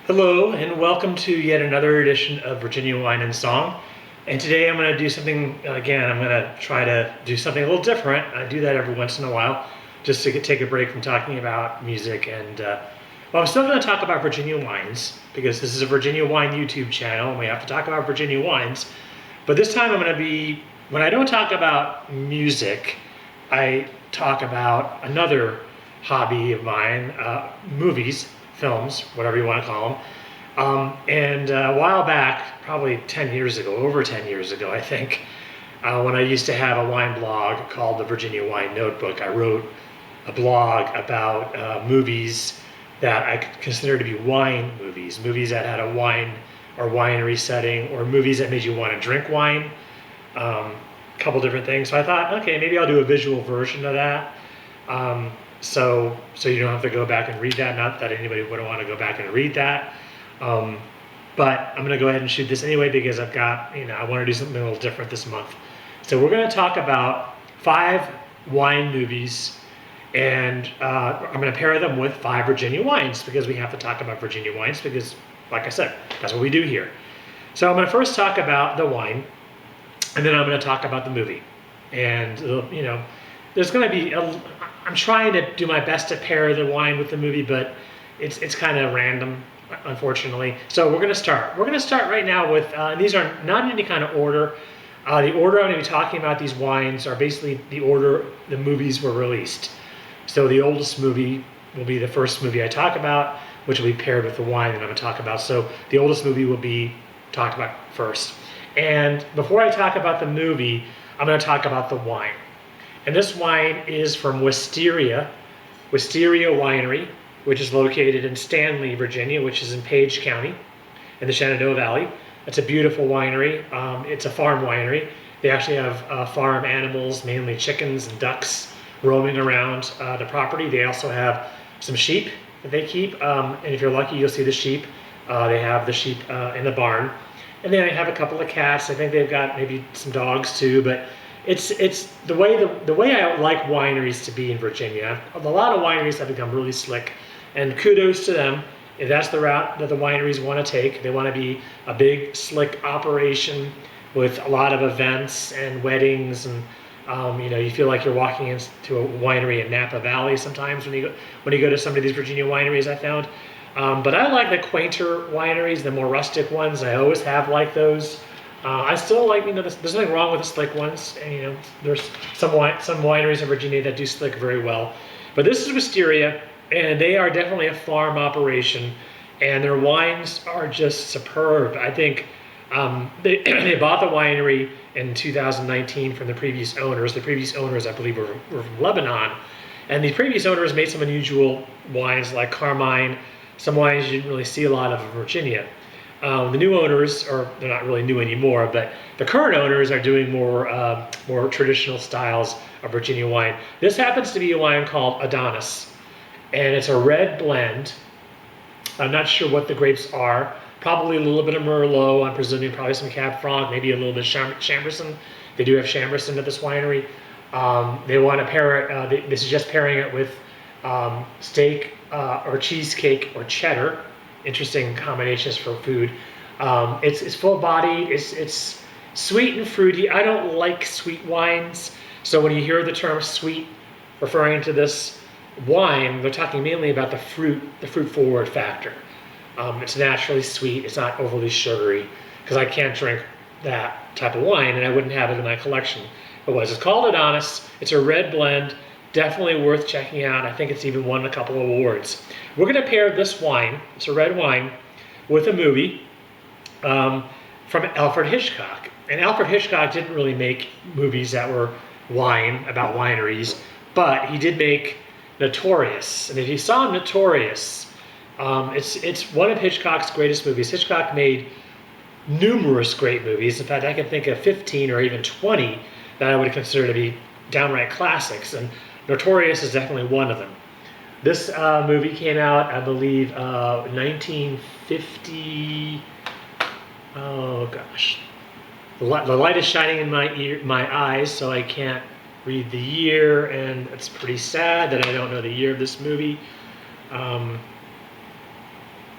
Hello and welcome to yet another edition of Virginia Wine and Song. And today I'm going to do something, again, I'm going to try to do something a little different. I do that every once in a while just to take a break from talking about music. And well, I'm still going to talk about Virginia wines because this is a Virginia Wine YouTube channel and we have to talk about Virginia wines. But this time I'm going to be, when I don't talk about music, I talk about another hobby of mine, movies, films, whatever you want to call them. And a while back, probably 10 years ago, over 10 years ago, I think, when I used to have a wine blog called the Virginia Wine Notebook, I wrote a blog about movies that I consider to be wine movies, movies that had a wine or winery setting, or movies that made you want to drink wine. A couple different things. So I thought, okay, maybe I'll do a visual version of that. So you don't have to go back and read that. Not that anybody would want to go back and read that. But I'm going to go ahead and shoot this anyway because I've got, I want to do something a little different this month. So we're going to talk about 5 wine movies, and I'm going to pair them with 5 Virginia wines because we have to talk about Virginia wines because, like I said, that's what we do here. So I'm going to first talk about the wine, and then I'm going to talk about the movie. And, there's going to be, I'm trying to do my best to pair the wine with the movie, but it's kind of random, unfortunately. So we're going to start. We're going to start right now with, these are not in any kind of order. The order I'm going to be talking about these wines are basically the order the movies were released. So the oldest movie will be the first movie I talk about, which will be paired with the wine that I'm going to talk about. So the oldest movie will be talked about first. And before I talk about the movie, I'm going to talk about the wine. And this wine is from Wisteria Winery, which is located in Stanley, Virginia, which is in Page County in the Shenandoah Valley. It's a beautiful winery. It's a farm winery. They actually have farm animals, mainly chickens and ducks, roaming around the property. They also have some sheep that they keep. And if you're lucky, you'll see the sheep. They have the sheep in the barn. And then they have a couple of cats. I think they've got maybe some dogs too, but it's the way I like wineries to be in Virginia. A lot of wineries have become really slick, and kudos to them. If that's the route that the wineries want to take, they want to be a big, slick operation with a lot of events and weddings, and you feel like you're walking into a winery in Napa Valley sometimes when you go to some of these Virginia wineries. I found, but I like the quainter wineries, the more rustic ones. I always have liked those. I still like, there's nothing wrong with the slick ones, and there's some wineries in Virginia that do slick very well. But this is Wisteria, and they are definitely a farm operation, and their wines are just superb. I think they bought the winery in 2019 from the previous owners. The previous owners, I believe, were from Lebanon, and the previous owners made some unusual wines like Carmine, some wines you didn't really see a lot of in Virginia. The new owners, or they're not really new anymore, but the current owners are doing more traditional styles of Virginia wine. This happens to be a wine called Adonis, and it's a red blend. I'm not sure what the grapes are. Probably a little bit of Merlot. I'm presuming probably some Cab Franc, maybe a little bit of Chambourcin. They do have Chambourcin at this winery. They want to pair it. They suggest pairing it with steak or cheesecake or cheddar. Interesting combinations for food. It's full bodied. It's sweet and fruity. I don't like sweet wines, so when you hear the term sweet referring to this wine, they're talking mainly about the fruit forward factor. It's naturally sweet. It's not overly sugary, because I can't drink that type of wine, and I wouldn't have it in my collection. It's called Adonis. It's a red blend. Definitely worth checking out. I think it's even won a couple of awards. We're going to pair this wine, it's a red wine, with a movie from Alfred Hitchcock. And Alfred Hitchcock didn't really make movies that were wine, about wineries, but he did make Notorious. And if you saw Notorious, it's one of Hitchcock's greatest movies. Hitchcock made numerous great movies. In fact, I can think of 15 or even 20 that I would consider to be downright classics, and Notorious is definitely one of them. This movie came out, I believe, 1950. Oh gosh, the light is shining in my eyes, so I can't read the year, and it's pretty sad that I don't know the year of this movie.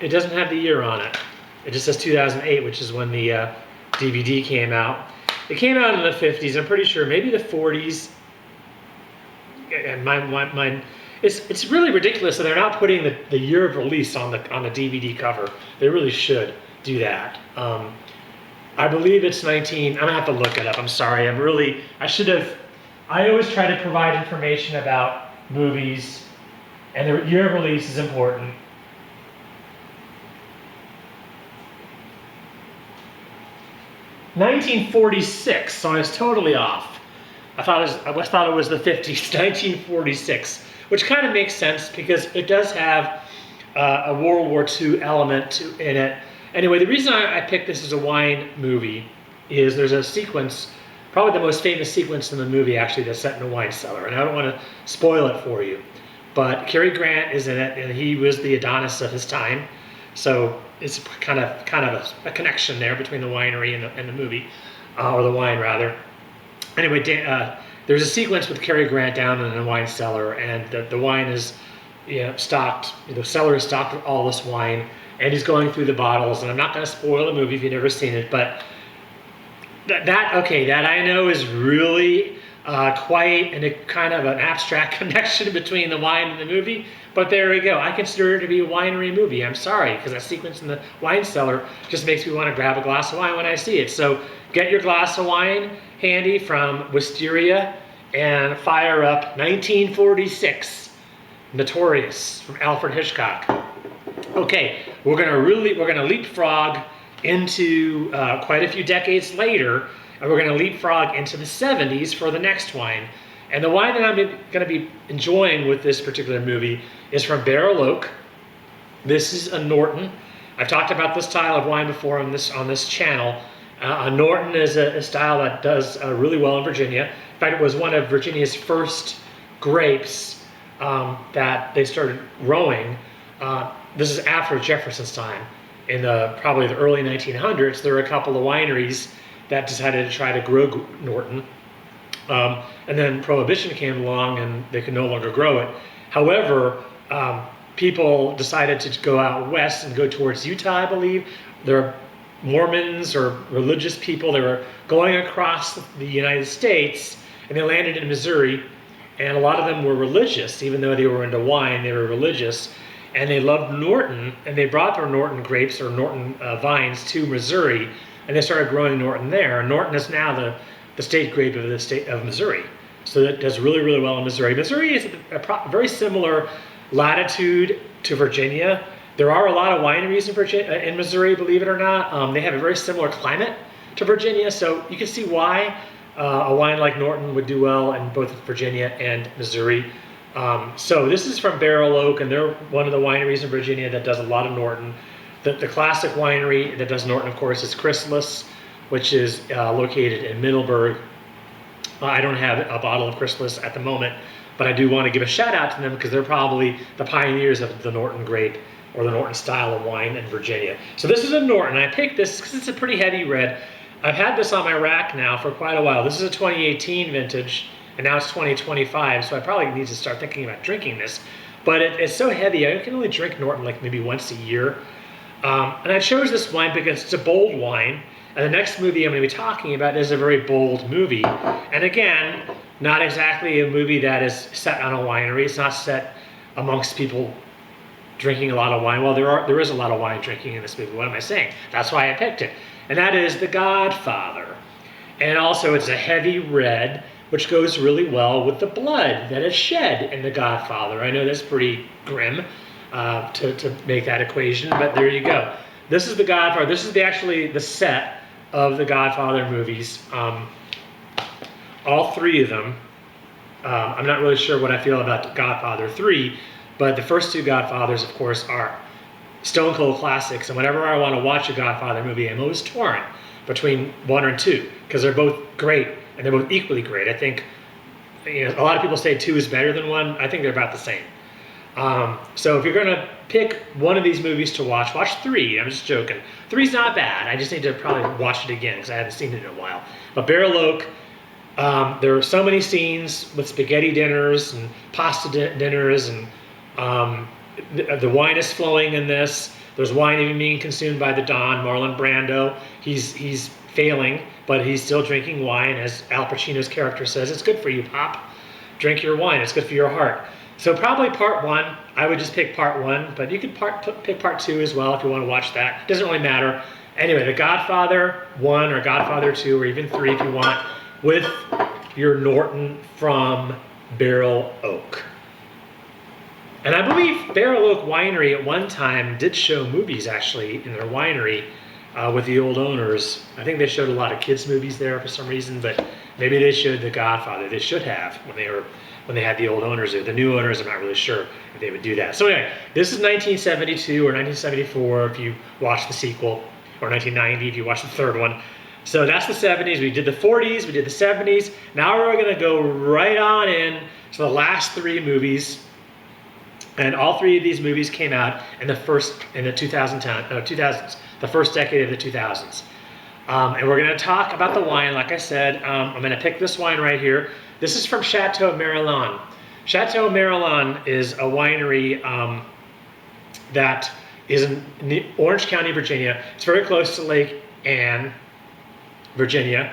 it doesn't have the year on it. It just says 2008, which is when the DVD came out. It came out in the 50s, I'm pretty sure, maybe the 40s. And it's really ridiculous that they're not putting the year of release on the DVD cover. They really should do that. I believe it's 19. I'm gonna have to look it up. I'm sorry. I should have. I always try to provide information about movies, and the year of release is important. (1946). So I was totally off. I thought it was the 50s. 1946, which kind of makes sense because it does have a World War II element in it. Anyway, the reason I picked this as a wine movie is there's a sequence, probably the most famous sequence in the movie actually, that's set in a wine cellar. And I don't want to spoil it for you. But Cary Grant is in it, and he was the Adonis of his time. So it's kind of a connection there between the winery and the movie, or the wine rather. Anyway, there's a sequence with Cary Grant down in a wine cellar, and the wine is stocked. The cellar is stocked with all this wine. And he's going through the bottles, and I'm not going to spoil the movie if you've never seen it, but that I know is really quite a kind of an abstract connection between the wine and the movie, but there we go. I consider it to be a winery movie. I'm sorry, because that sequence in the wine cellar just makes me want to grab a glass of wine when I see it. So get your glass of wine handy from Wisteria and fire up 1946, Notorious from Alfred Hitchcock. Okay, we're gonna leapfrog into quite a few decades later, and we're gonna leapfrog into the 70s for the next wine. And the wine that I'm gonna be enjoying with this particular movie is from Barrel Oak. This is a Norton. I've talked about this style of wine before on this channel. A Norton is a style that does really well in Virginia. In fact, it was one of Virginia's first grapes that they started growing. This is after Jefferson's time. In probably the early 1900s, there were a couple of wineries that decided to try to grow Norton. And then Prohibition came along and they could no longer grow it. However, people decided to go out west and go towards Utah, I believe. There are Mormons or religious people that were going across the United States, and they landed in Missouri. And a lot of them were religious, even though they were into wine, they were religious. And they loved Norton, and they brought their Norton grapes or Norton vines to Missouri, and they started growing Norton there. And Norton is now the state grape of the state of Missouri. So that does really, really well in Missouri. Missouri is a very similar latitude to Virginia. There are a lot of wineries in Missouri, believe it or not. They have a very similar climate to Virginia, so you can see why a wine like Norton would do well in both Virginia and Missouri. So this is from Barrel Oak, and they're one of the wineries in Virginia that does a lot of Norton. The classic winery that does Norton, of course, is Chrysalis, which is located in Middleburg. I don't have a bottle of Chrysalis at the moment, but I do want to give a shout out to them because they're probably the pioneers of the Norton grape or the Norton style of wine in Virginia. So this is a Norton. I picked this because it's a pretty heavy red. I've had this on my rack now for quite a while. This is a 2018 vintage, and now it's 2025, so I probably need to start thinking about drinking this. But it's so heavy, I can only drink Norton like maybe once a year. And I chose this wine because it's a bold wine, and the next movie I'm going to be talking about is a very bold movie. And again, not exactly a movie that is set on a winery. It's not set amongst people drinking a lot of wine. Well, there is a lot of wine drinking in this movie. What am I saying? That's why I picked it. And that is The Godfather. And also it's a heavy red, which goes really well with the blood that is shed in The Godfather. I know that's pretty grim to make that equation, but there you go. This is The Godfather. This is actually the set of the Godfather movies. All three of them. I'm not really sure what I feel about Godfather 3, but the first two Godfathers, of course, are stone cold classics. And whenever I want to watch a Godfather movie, I'm always torn between 1 and 2 because they're both great and they're both equally great. I think, a lot of people say 2 is better than 1. I think they're about the same. So if you're going to pick one of these movies to watch 3. I'm just joking. 3's not bad. I just need to probably watch it again because I haven't seen it in a while. But Barrel Oak, there are so many scenes with spaghetti dinners and pasta dinners, and the wine is flowing in this. There's wine even being consumed by the Don, Marlon Brando. He's failing, but he's still drinking wine. As Al Pacino's character says, it's good for you, Pop. Drink your wine, it's good for your heart. So probably part one, I would just pick part one, but you could pick part two as well if you want to watch that. Doesn't really matter. Anyway, The Godfather 1 or Godfather 2 or even 3 if you want, with your Norton from Barrel Oak. And I believe Barrel Oak Winery at one time did show movies actually in their winery with the old owners. I think they showed a lot of kids movies there for some reason, but maybe they showed The Godfather. They should have when they had the old owners there. The new owners, I'm not really sure if they would do that. So anyway, this is 1972 or 1974 if you watch the sequel, or 1990 if you watch the third one. So that's the 70s. We did the 40s, we did the 70s. Now we're going to go right on in to the last three movies. And all three of these movies came out in the 2000s, the first decade of the 2000s. And we're going to talk about the wine. Like I said, I'm going to pick this wine right here. This is from Chateau Marelon. Chateau Marelon is a winery that is in Orange County, Virginia. It's very close to Lake Anne, Virginia,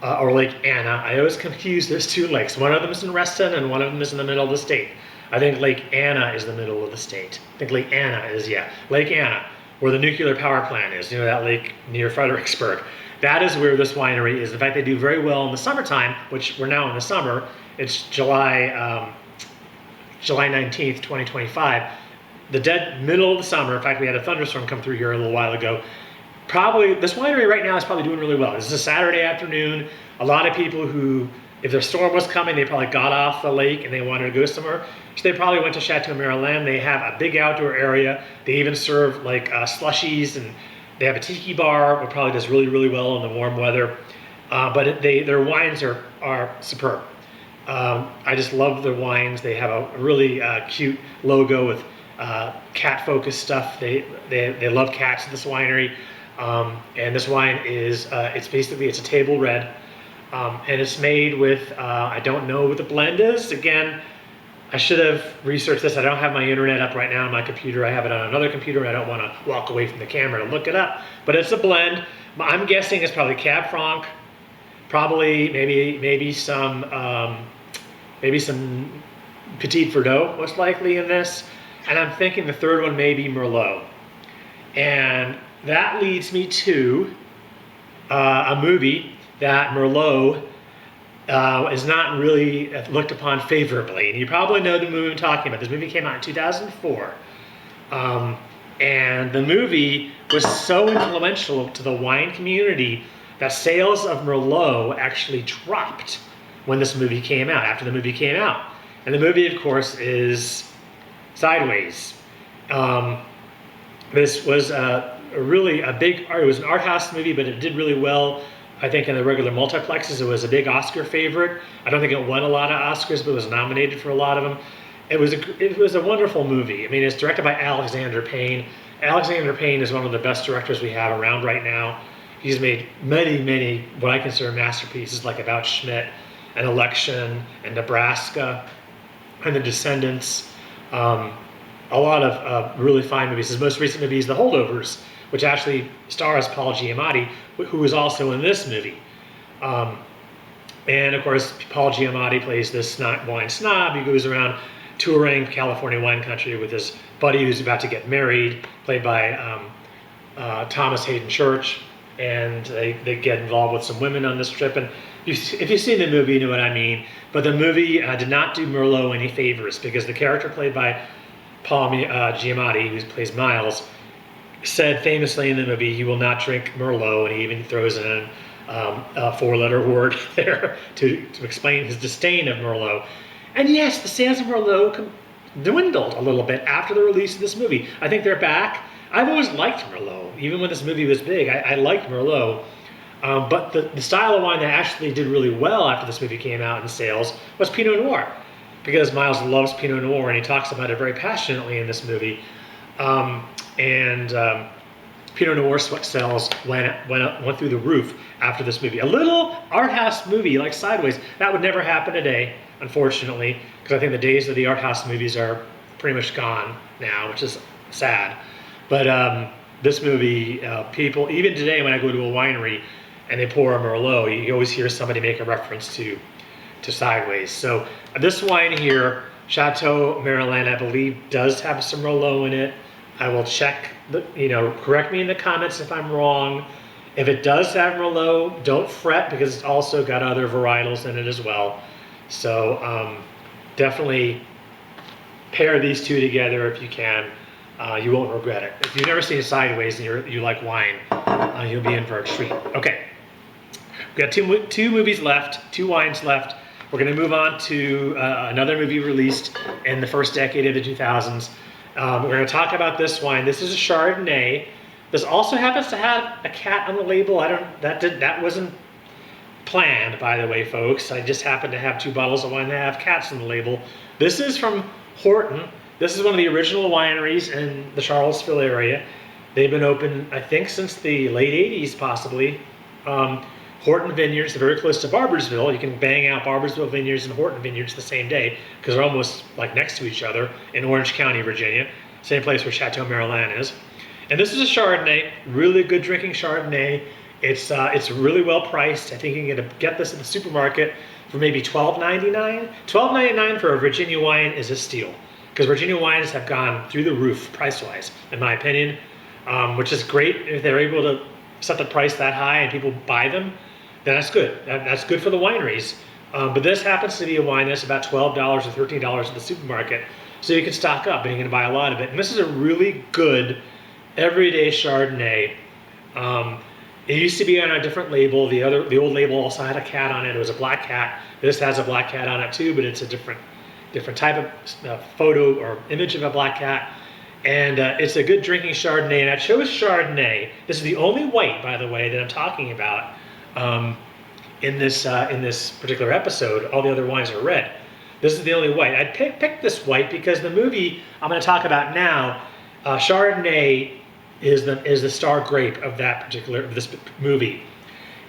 or Lake Anna. I always confuse those two lakes. One of them is in Reston and one of them is in the middle of the state. I think Lake Anna is the middle of the state. I think Lake Anna is, Lake Anna, where the nuclear power plant is, that lake near Fredericksburg. That is where this winery is. In fact, they do very well in the summertime, which we're now in the summer. It's July 19th, 2025. The dead middle of the summer. In fact, we had a thunderstorm come through here a little while ago. Probably, this winery right now is probably doing really well. This is a Saturday afternoon. A lot of people who, if their storm was coming, they probably got off the lake and they wanted to go somewhere. So they probably went to Chateau Marelon. They have a big outdoor area. They even serve like slushies, and they have a tiki bar, which probably does really, really well in the warm weather. But their wines are superb. I just love their wines. They have a really cute logo with cat-focused stuff. They love cats at this winery. And this wine is, it's a table red. And it's made with, I don't know what the blend is. Again, I should have researched this. I don't have my internet up right now on my computer. I have it on another computer, and I don't want to walk away from the camera to look it up. But it's a blend. I'm guessing it's probably Cab Franc, probably maybe some Petit Verdot, most likely in this. And I'm thinking the third one may be Merlot. And that leads me to a movie that Merlot is not really looked upon favorably. And you probably know the movie I'm talking about. This movie came out in 2004. And the movie was so influential to the wine community that sales of Merlot actually dropped when this movie came out, after the movie came out. And the movie, of course, is Sideways. This was it was an art house movie, but it did really well. I think in the regular multiplexes, it was a big Oscar favorite. I don't think it won a lot of Oscars, but it was nominated for a lot of them. It was a wonderful movie. I mean, it's directed by Alexander Payne. Alexander Payne is one of the best directors we have around right now. He's made many, what I consider masterpieces, like About Schmidt and Election and Nebraska and The Descendants. A lot of really fine movies. His most recent movie is The Holdovers, which actually stars Paul Giamatti, who is also in this movie. And of course, Paul Giamatti plays this wine snob. He goes around touring California wine country with his buddy who's about to get married, played by Thomas Hayden Church. And they get involved with some women on this trip. And if you've seen the movie, you know what I mean. But the movie did not do Merlot any favors, because the character played by Paul Giamatti, who plays Miles, said famously in the movie he will not drink Merlot, and he even throws in a four-letter word there to explain his disdain of Merlot. And yes, the sales of Merlot dwindled a little bit after the release of this movie. I think they're back. I've always liked Merlot. Even when this movie was big, I liked Merlot. But the style of wine that actually did really well after this movie came out in sales was Pinot Noir, because Miles loves Pinot Noir, and he talks about it very passionately in this movie. Pinot Noir sales went through the roof after this movie. A little art house movie like Sideways, that would never happen today, unfortunately, because I think the days of the art house movies are pretty much gone now, which is sad. But this movie, people, even today when I go to a winery and they pour a Merlot, you always hear somebody make a reference to Sideways. So this wine here, Chateau Maryland, I believe does have some Merlot in it. I will check, correct me in the comments if I'm wrong. If it does have Merlot, don't fret because it's also got other varietals in it as well. So definitely pair these two together if you can. You won't regret it. If you've never seen Sideways and you like wine, you'll be in for a treat. Okay, we've got two movies left, 2 wines left. We're going to move on to another movie released in the first decade of the 2000s. We're going to talk about this wine. This is a Chardonnay. This also happens to have a cat on the label. That wasn't planned, by the way, folks. I just happened to have 2 bottles of wine that have cats on the label. This is from Horton. This is one of the original wineries in the Charlottesville area. They've been open, I think, since the late 80s, possibly. Horton Vineyards, they're very close to Barboursville. You can bang out Barboursville Vineyards and Horton Vineyards the same day because they're almost like next to each other in Orange County, Virginia. Same place where Chateau Maryland is. And this is a Chardonnay, really good drinking Chardonnay. It's really well priced. I think you can get this in the supermarket for maybe $12.99. $12.99 for a Virginia wine is a steal because Virginia wines have gone through the roof price-wise, in my opinion, which is great if they're able to set the price that high and people buy them. Then that's good. That's good for the wineries. But this happens to be a wine that's about $12 or $13 at the supermarket. So you can stock up and you can buy a lot of it. And this is a really good everyday Chardonnay. It used to be on a different label. The old label also had a cat on it. It was a black cat. This has a black cat on it too, but it's a different type of photo or image of a black cat. And it's a good drinking Chardonnay. And I chose Chardonnay. This is the only white, by the way, that I'm talking about in this particular episode. All the other wines are red. This is the only white. I picked this white because the movie I'm going to talk about now, Chardonnay is the star grape of this movie.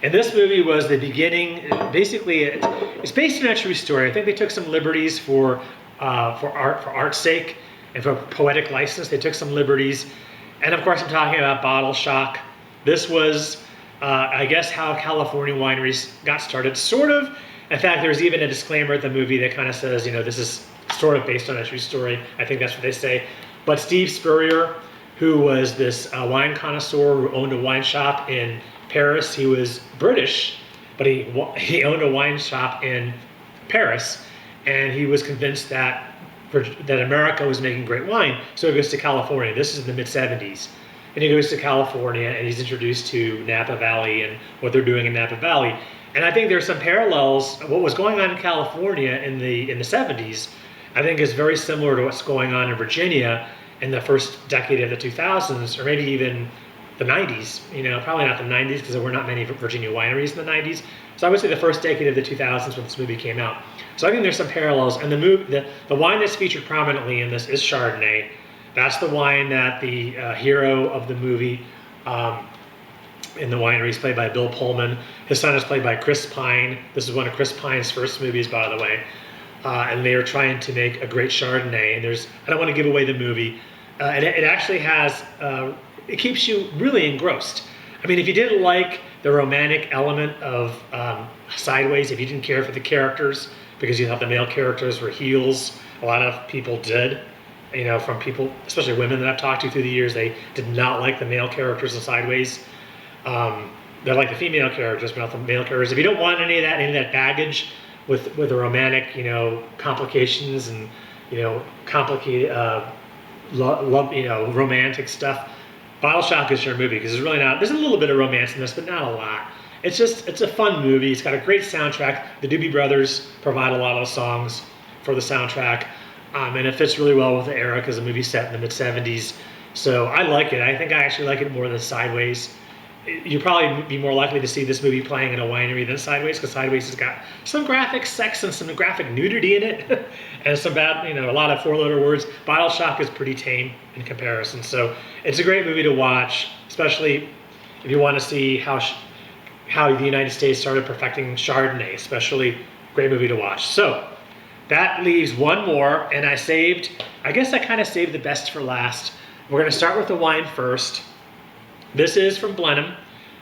And this movie was the beginning. Basically, it's based on a true story. I think they took some liberties for art's sake and for poetic license. They took some liberties, and of course, I'm talking about Bottle Shock. This was, I guess, how California wineries got started, sort of. In fact, there's even a disclaimer at the movie that kind of says, this is sort of based on a true story. I think that's what they say. But Steve Spurrier, who was this wine connoisseur who owned a wine shop in Paris. He was British, but he owned a wine shop in Paris, and he was convinced that America was making great wine, so he goes to California. This is in the mid-'70s. And he goes to California, and he's introduced to Napa Valley and what they're doing in Napa Valley. And I think there's some parallels. What was going on in California in the 70s, I think is very similar to what's going on in Virginia in the first decade of the 2000s, or maybe even the 90s. Probably not the 90s because there were not many Virginia wineries in the 90s. So I would say the first decade of the 2000s when this movie came out. So I think there's some parallels. And the wine that's featured prominently in this is Chardonnay. That's the wine that the hero of the movie in the winery is played by Bill Pullman. His son is played by Chris Pine. This is one of Chris Pine's first movies, by the way. And they are trying to make a great Chardonnay. And I don't want to give away the movie. It actually has, it keeps you really engrossed. I mean, if you didn't like the romantic element of Sideways, if you didn't care for the characters, because you thought the male characters were heels, a lot of people did. From people, especially women that I've talked to through the years, they did not like the male characters of Sideways. They like the female characters, but not the male characters. If you don't want any of that baggage with the romantic, complications and, complicated love, romantic stuff, Bottle Shock is your movie because there's a little bit of romance in this, but not a lot. It's a fun movie. It's got a great soundtrack. The Doobie Brothers provide a lot of the songs for the soundtrack. And it fits really well with the era because the movie's set in the mid-'70s. So I like it. I think I actually like it more than Sideways. You'd probably be more likely to see this movie playing in a winery than Sideways, because Sideways has got some graphic sex and some graphic nudity in it, and some bad, a lot of four-letter words. Bottle Shock is pretty tame in comparison. So it's a great movie to watch, especially if you want to see how the United States started perfecting Chardonnay. Especially great movie to watch. So that leaves one more, and I guess I kind of saved the best for last. We're going to start with the wine first. This is from Blenheim.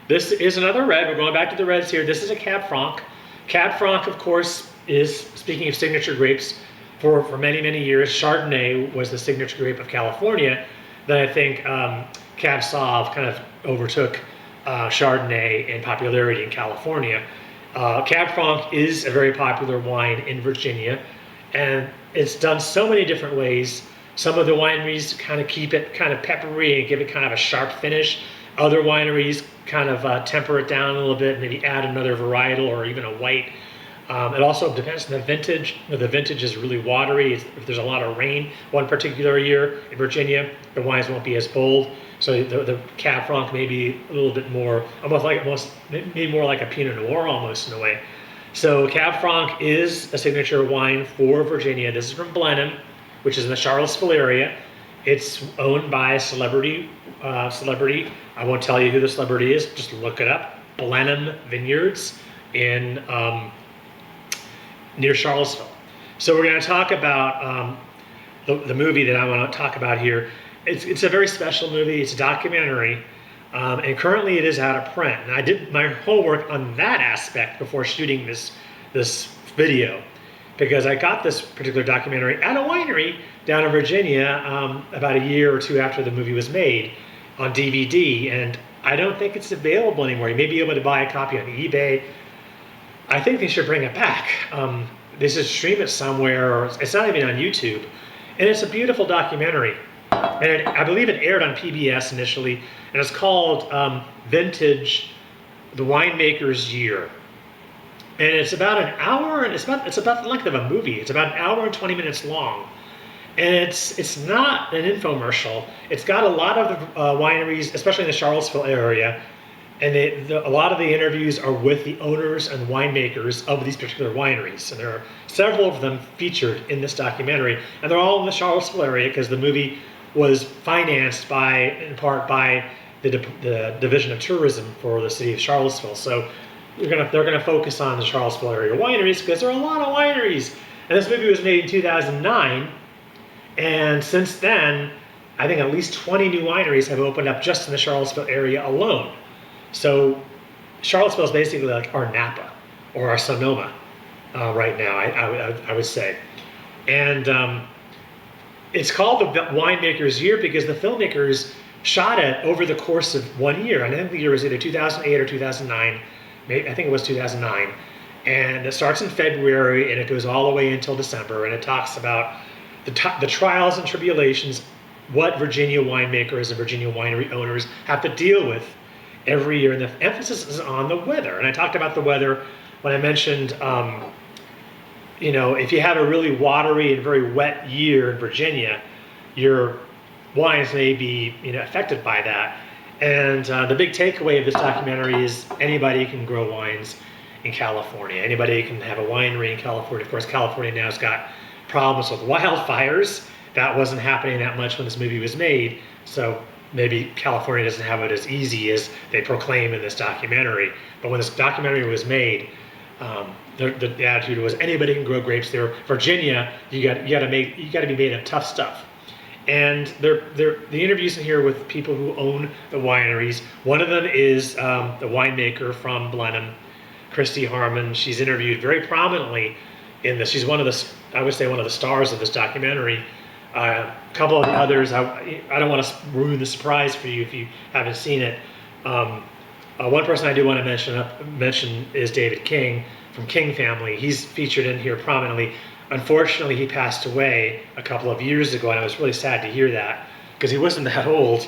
This is another red. We're going back to the reds here. This is a Cab Franc. Cab Franc, of course, is, speaking of signature grapes, for many, many years, Chardonnay was the signature grape of California. Then I think Cab Sauv kind of overtook Chardonnay in popularity in California. Cab Franc is a very popular wine in Virginia, and it's done so many different ways. Some of the wineries kind of keep it kind of peppery and give it kind of a sharp finish. Other wineries kind of temper it down a little bit, maybe add another varietal or even a white. It also depends on the vintage. The vintage is really watery. If there's a lot of rain one particular year in Virginia, the wines won't be as bold. So the Cab Franc may be a little bit more, maybe more like a Pinot Noir almost in a way. So Cab Franc is a signature wine for Virginia. This is from Blenheim, which is in the Charlottesville area. It's owned by a celebrity. I won't tell you who the celebrity is. Just look it up. Blenheim Vineyards in near Charlottesville. So we're going to talk about the movie that I want to talk about here. It's a very special movie. It's a documentary, and currently it is out of print. And I did my homework on that aspect before shooting this video, because I got this particular documentary at a winery down in Virginia about a year or two after the movie was made on DVD, and I don't think it's available anymore. You may be able to buy a copy on eBay. I think they should bring it back. They should stream it somewhere, or it's not even on YouTube. And it's a beautiful documentary. And I believe it aired on PBS initially, and it's called Vintage, The Winemaker's Year. And it's about an hour, and it's about the length of a movie. It's about an hour and 20 minutes long. And it's not an infomercial. It's got a lot of the wineries, especially in the Charlottesville area, and a lot of the interviews are with the owners and winemakers of these particular wineries. And there are several of them featured in this documentary, and they're all in the Charlottesville area because the movie was financed in part by the Division of Tourism for the city of Charlottesville. So they're gonna focus on the Charlottesville area wineries because there are a lot of wineries. And this movie was made in 2009, and since then, I think at least 20 new wineries have opened up just in the Charlottesville area alone. So Charlottesville is basically like our Napa or our Sonoma right now, I would say. And it's called the Winemaker's Year because the filmmakers shot it over the course of 1 year. And I think the year was either 2008 or 2009. Maybe, I think it was 2009. And it starts in February and it goes all the way until December. And it talks about the trials and tribulations, what Virginia winemakers and Virginia winery owners have to deal with every year. And the emphasis is on the weather. And I talked about the weather when I mentioned, if you have a really watery and very wet year in Virginia, your wines may be affected by that. And the big takeaway of this documentary is anybody can grow wines in California. Anybody can have a winery in California. Of course, California now has got problems with wildfires. That wasn't happening that much when this movie was made. So maybe California doesn't have it as easy as they proclaim in this documentary. But when this documentary was made, the attitude was anybody can grow grapes there. Virginia, you got to be made of tough stuff. And the interviews in here with people who own the wineries. One of them is the winemaker from Blenheim, Christy Harmon. She's interviewed very prominently in this. She's one of the stars of this documentary. A couple of the others, I don't want to ruin the surprise for you if you haven't seen it. One person I do want to mention is David King from King Family. He's featured in here prominently. Unfortunately, he passed away a couple of years ago, and I was really sad to hear that because he wasn't that old.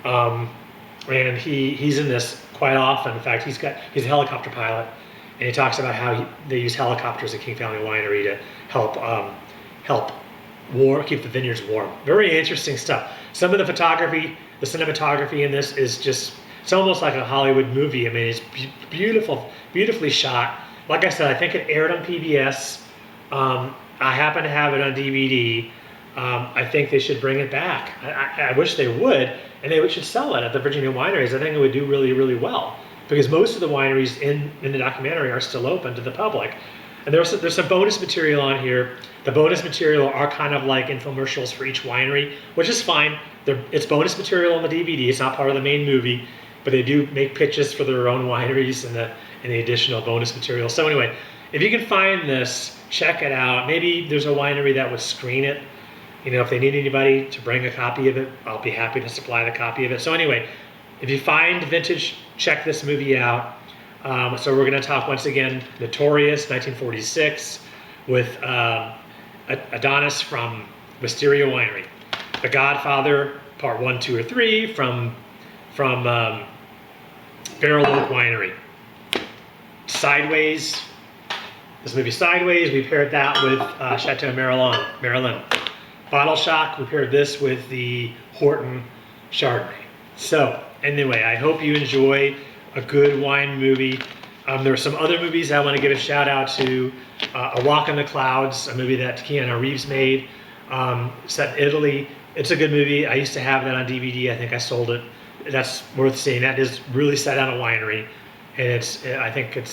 And he's in this quite often. In fact, he's a helicopter pilot, and he talks about how they use helicopters at King Family Winery to help keep the vineyards warm. Very interesting stuff. Some of the photography, the cinematography in this is it's almost like a Hollywood movie. I mean, it's beautifully shot. Like I said, I think it aired on PBS. I happen to have it on DVD. I think they should bring it back. I wish they would, and they should sell it at the Virginia wineries. I think it would do really, really well because most of the wineries in the documentary are still open to the public. And there's some bonus material on here. The bonus material are kind of like infomercials for each winery, which is fine. It's bonus material on the DVD. It's not part of the main movie, but they do make pitches for their own wineries and the additional bonus material. So anyway, if you can find this, check it out. Maybe there's a winery that would screen it. You know, if they need anybody to bring a copy of it, I'll be happy to supply the copy of it. So anyway, if you find vintage, check this movie out. So we're going to talk once again, Notorious, 1946, with Adonis from Wisteria Winery. The Godfather, part 1, 2, or 3 from Barrel Oak Winery. Sideways, this movie Sideways, we paired that with Chateau Marelon. Bottle Shock, we paired this with the Horton Chardonnay. So anyway, I hope you enjoy a good wine movie. There are some other movies I want to give a shout out to. A Walk in the Clouds, a movie that Keanu Reeves made, set in Italy. It's a good movie. I used to have that on DVD. I think I sold it. That's worth seeing. That is really set on a winery, and I think it's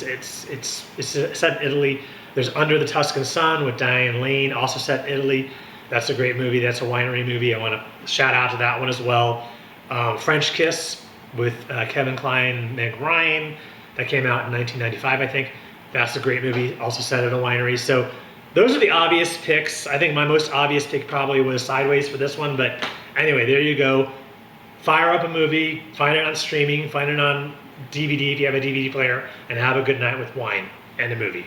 set in Italy. There's Under the Tuscan Sun with Diane Lane, also set in Italy. That's a great movie. That's a winery movie. I want to shout out to that one as well. French Kiss with Kevin Kline and Meg Ryan. That came out in 1995, I think. That's a great movie, also set at a winery. So those are the obvious picks. I think my most obvious pick probably was Sideways for this one. But anyway, there you go. Fire up a movie, find it on streaming, find it on DVD if you have a DVD player, and have a good night with wine and a movie.